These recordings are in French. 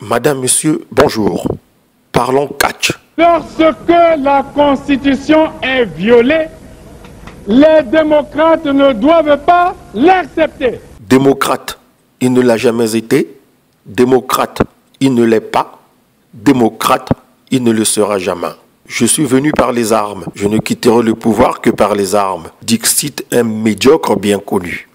Madame, monsieur, bonjour. Parlons catch. Lorsque la Constitution est violée, les démocrates ne doivent pas l'accepter. Démocrate, il ne l'a jamais été. Démocrate, il ne l'est pas. Démocrate, il ne le sera jamais. Je suis venu par les armes. Je ne quitterai le pouvoir que par les armes. Dixit un médiocre bien connu.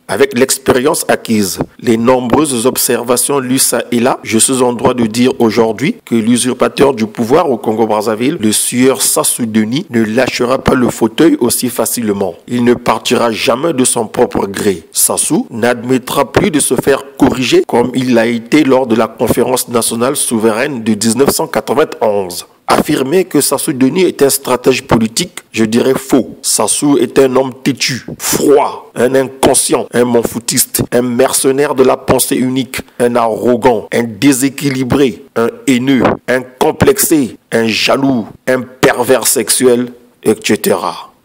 Avec l'expérience acquise, les nombreuses observations lues ça et là, je suis en droit de dire aujourd'hui que l'usurpateur du pouvoir au Congo-Brazzaville, le sieur Sassou Denis, ne lâchera pas le fauteuil aussi facilement. Il ne partira jamais de son propre gré. Sassou n'admettra plus de se faire corriger comme il l'a été lors de la conférence nationale souveraine de 1991. Affirmer que Sassou Denis est un stratège politique, je dirais faux. Sassou est un homme têtu, froid, un inconscient, un monfoutiste, un mercenaire de la pensée unique, un arrogant, un déséquilibré, un haineux, un complexé, un jaloux, un pervers sexuel, etc.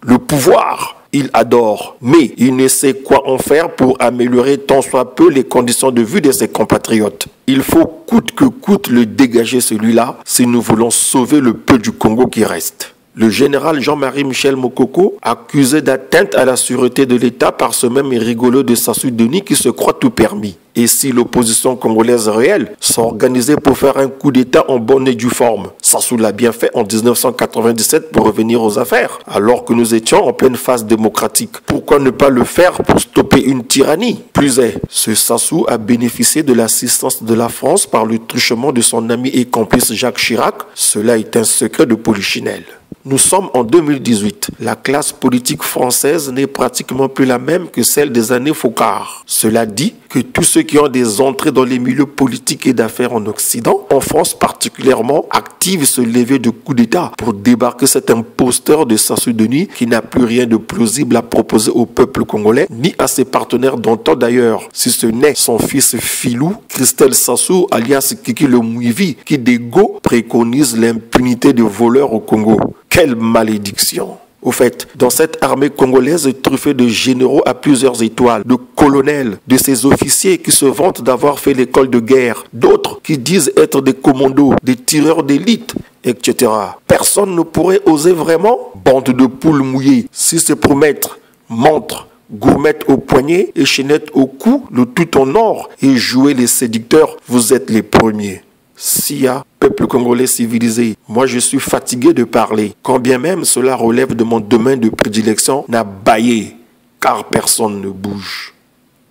Le pouvoir, il adore, mais il ne sait quoi en faire pour améliorer tant soit peu les conditions de vie de ses compatriotes. Il faut coûte que coûte le dégager celui-là si nous voulons sauver le peu du Congo qui reste. Le général Jean-Marie Michel Mokoko, accusé d'atteinte à la sûreté de l'État par ce même rigolo de Sassou Denis qui se croit tout permis. Et si l'opposition congolaise réelle s'organisait pour faire un coup d'État en bonne et due forme? Sassou l'a bien fait en 1997 pour revenir aux affaires, alors que nous étions en pleine phase démocratique. Pourquoi ne pas le faire pour stopper une tyrannie? Plus est, ce Sassou a bénéficié de l'assistance de la France par le truchement de son ami et complice Jacques Chirac. Cela est un secret de Polichinelle. Nous sommes en 2018. La classe politique française n'est pratiquement plus la même que celle des années Focard. Cela dit que tous ceux qui ont des entrées dans les milieux politiques et d'affaires en Occident, en France particulièrement, activent ce levier de coup d'État pour débarquer cet imposteur de Sassou Denis qui n'a plus rien de plausible à proposer au peuple congolais, ni à ses partenaires d'antan d'ailleurs, si ce n'est son fils Filou, Christelle Sassou, alias Kiki le Mouivi, qui d'ego préconise l'impunité des voleurs au Congo. Quelle malédiction! Au fait, dans cette armée congolaise truffée de généraux à plusieurs étoiles, de colonels, de ces officiers qui se vantent d'avoir fait l'école de guerre, d'autres qui disent être des commandos, des tireurs d'élite, etc. Personne ne pourrait oser vraiment, bande de poules mouillées, si c'est pour mettre montre, gourmette au poignet et chaînette au cou, le tout en or, et jouer les séducteurs, vous êtes les premiers. Sia, peuple congolais civilisé, moi je suis fatigué de parler, quand bien même cela relève de mon domaine de prédilection, n'a bâillé, car personne ne bouge.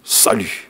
Salut.